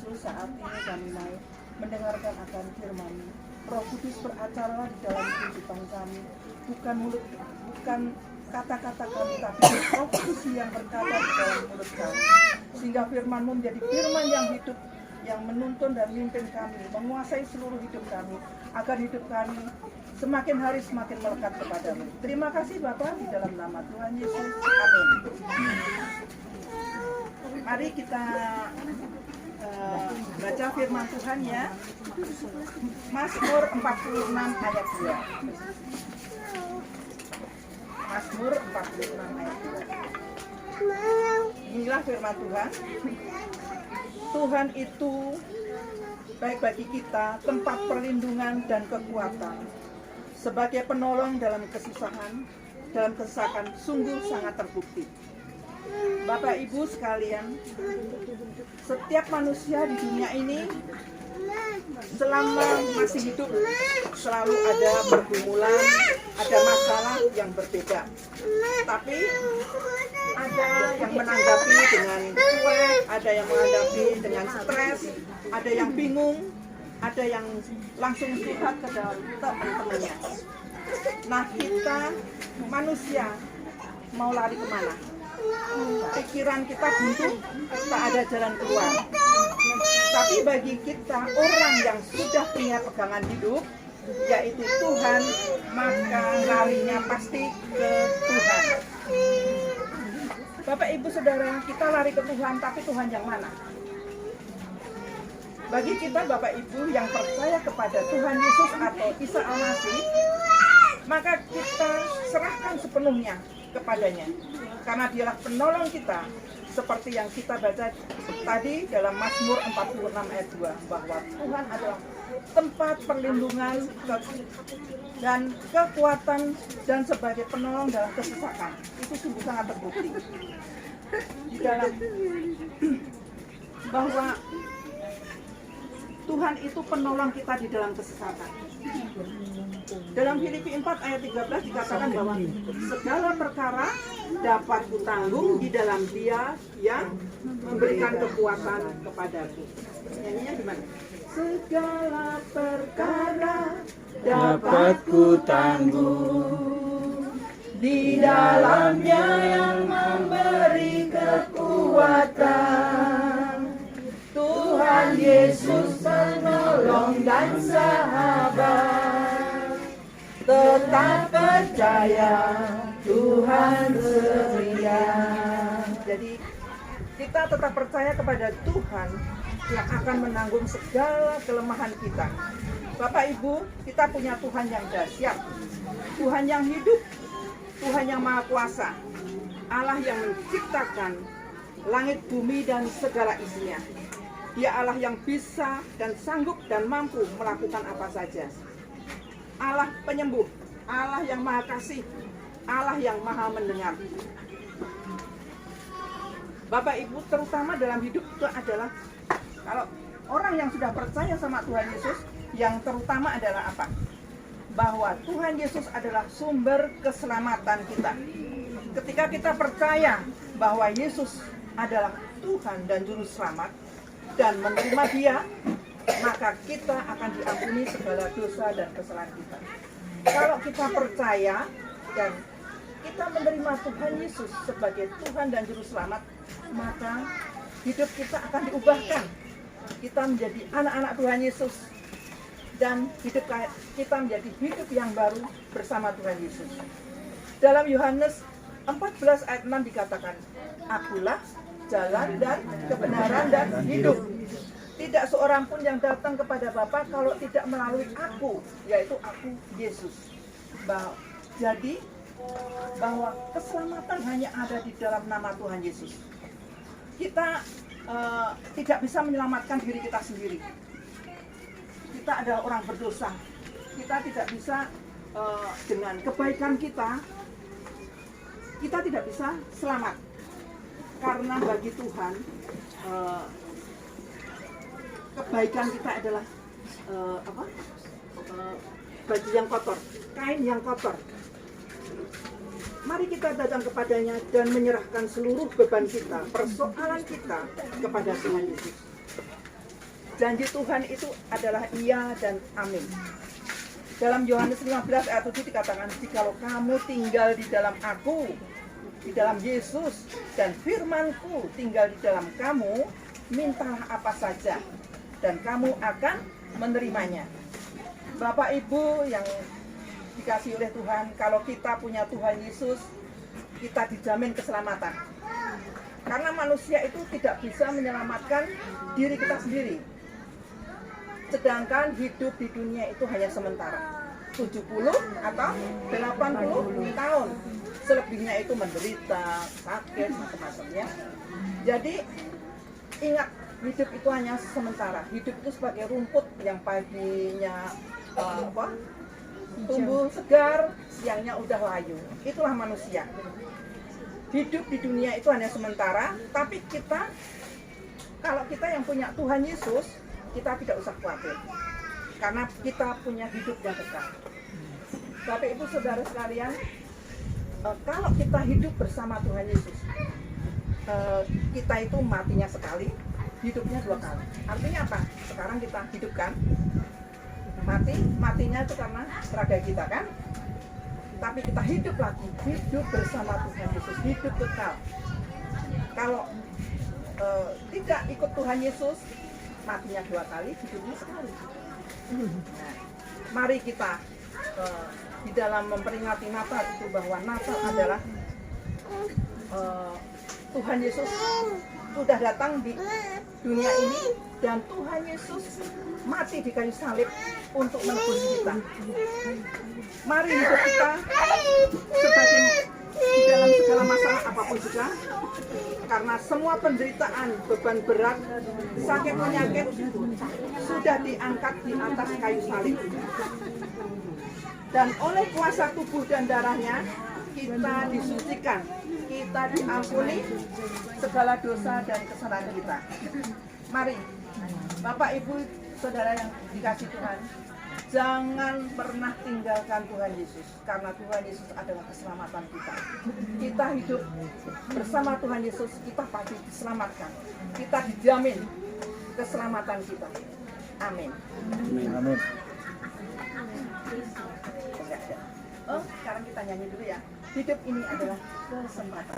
Yesus, saat ini kami mau mendengarkan akan firman. Roh Kudus beracaralah di dalam kehidupan kami, bukan kata-kata kami, tapi Roh Kudus yang berkata di dalam mulut kami, sehingga firman-Mu menjadi firman yang hidup, yang menuntun dan memimpin kami, menguasai seluruh hidup kami, agar hidup kami semakin hari semakin melekat kepadamu. Terima kasih Bapa, di dalam nama Tuhan Yesus, amin. Mari kita baca firman Tuhan ya. Mazmur 46 ayat 2. Mazmur 46 ayat 2. Inilah firman Tuhan. Tuhan itu baik bagi kita, tempat perlindungan dan kekuatan, sebagai penolong dalam kesesakan sungguh sangat terbukti. Bapak Ibu sekalian, setiap manusia di dunia ini selama masih hidup selalu ada pergumulan, ada masalah yang berbeda. Tapi ada yang menanggapi dengan cuek, ada yang menanggapi dengan stres, ada yang bingung, ada yang langsung curhat ke dalam teman-temannya. Nah, kita manusia mau lari kemana? Pikiran kita buntu, tak ada jalan keluar. Tapi bagi kita orang yang sudah punya pegangan hidup, yaitu Tuhan, maka larinya pasti ke Tuhan. Bapak Ibu Saudara, kita lari ke Tuhan, tapi Tuhan yang mana? Bagi kita Bapak Ibu yang percaya kepada Tuhan Yesus atau Isa Al-Masih, maka kita serahkan sepenuhnya kepadanya, karena dialah penolong kita, seperti yang kita baca tadi dalam Mazmur 46 ayat 2, bahwa Tuhan adalah tempat perlindungan dan kekuatan dan sebagai penolong dalam kesesakan. Itu sungguh sangat terbukti di dalam bahwa Tuhan itu penolong kita di dalam kesesakan. Dalam Filipi 4 ayat 13 dikatakan bahwa segala perkara dapat kutanggung di dalam Dia yang memberikan kekuatan kepadaku. Nyanyinya gimana? Segala perkara dapat kutanggung di dalam-Nya yang memberi kekuatan. Tuhan Yesus penolong dan sahabat, tetap percaya Tuhan setia. Jadi kita tetap percaya kepada Tuhan yang akan menanggung segala kelemahan kita. Bapak Ibu, kita punya Tuhan yang dahsyat, Tuhan yang hidup, Tuhan yang maha kuasa, Allah yang menciptakan langit, bumi, dan segala isinya. Dia Allah yang bisa dan sanggup dan mampu melakukan apa saja. Allah penyembuh, Allah yang maha kasih, Allah yang maha mendengar. Bapak Ibu, terutama dalam hidup itu adalah, kalau orang yang sudah percaya sama Tuhan Yesus, yang terutama adalah apa? Bahwa Tuhan Yesus adalah sumber keselamatan kita. Ketika kita percaya bahwa Yesus adalah Tuhan dan Juru Selamat, dan menerima Dia, maka kita akan diampuni segala dosa dan kesalahan kita. Kalau kita percaya dan kita menerima Tuhan Yesus sebagai Tuhan dan Juru Selamat, maka hidup kita akan diubahkan. Kita menjadi anak-anak Tuhan Yesus, dan hidup kita menjadi hidup yang baru bersama Tuhan Yesus. Dalam Yohanes 14 ayat 6 dikatakan, Akulah jalan dan kebenaran dan hidup. Tidak seorang pun yang datang kepada Bapa kalau tidak melalui aku, yaitu aku Yesus. Jadi bahwa keselamatan hanya ada di dalam nama Tuhan Yesus. Kita tidak bisa menyelamatkan diri kita sendiri. Kita adalah orang berdosa. Kita tidak bisa dengan kebaikan kita tidak bisa selamat. Karena bagi Tuhan kebaikan kita adalah baju yang kotor, kain yang kotor. Mari kita datang kepadanya dan menyerahkan seluruh beban kita, persoalan kita kepada Tuhan Yesus. Janji Tuhan itu adalah iya dan amin. Dalam Yohanes 15 ayat 7 dikatakan, jikalau kamu tinggal di dalam aku, di dalam Yesus, dan firman-Ku tinggal di dalam kamu, mintalah apa saja, dan kamu akan menerimanya. Bapak Ibu yang dikasihi oleh Tuhan, kalau kita punya Tuhan Yesus, kita dijamin keselamatan. Karena manusia itu tidak bisa menyelamatkan diri kita sendiri. Sedangkan hidup di dunia itu hanya sementara, 70 atau 80 tahun. Selebihnya itu menderita, sakit, macam-macamnya. Jadi ingat, hidup itu hanya sementara. Hidup itu sebagai rumput yang paginya tumbuh segar, siangnya udah layu. Itulah manusia. Hidup di dunia itu hanya sementara, tapi kita, kalau kita yang punya Tuhan Yesus, kita tidak usah khawatir, karena kita punya hidup yang kekal. Bapak Ibu Saudara sekalian, kalau kita hidup bersama Tuhan Yesus, kita itu matinya sekali, hidupnya 2 kali. Artinya apa? Sekarang kita hidupkan, matinya itu karena raga kita kan, tapi kita hidup lagi, hidup bersama Tuhan Yesus, hidup kekal. Kalau tidak ikut Tuhan Yesus, matinya 2 kali, hidupnya sekali. Nah, mari kita di dalam memperingati Natal itu, bahwa Natal adalah Tuhan Yesus sudah datang di dunia ini, dan Tuhan Yesus mati di kayu salib untuk menebus kita. Mari hidup kita sebagai di dalam segala masalah apapun juga, karena semua penderitaan, beban berat, sakit penyakit sudah diangkat di atas kayu salib. Dan oleh kuasa tubuh dan darahnya kita disucikan, kita diampuni segala dosa dan kesalahan kita. Mari Bapak Ibu Saudara yang dikasihi Tuhan, jangan pernah tinggalkan Tuhan Yesus, karena Tuhan Yesus adalah keselamatan kita. Kita hidup bersama Tuhan Yesus, kita pasti diselamatkan. Kita dijamin keselamatan kita. Amin. Amin. Sekarang kita nyanyi dulu ya. Hidup ini adalah kesempatan.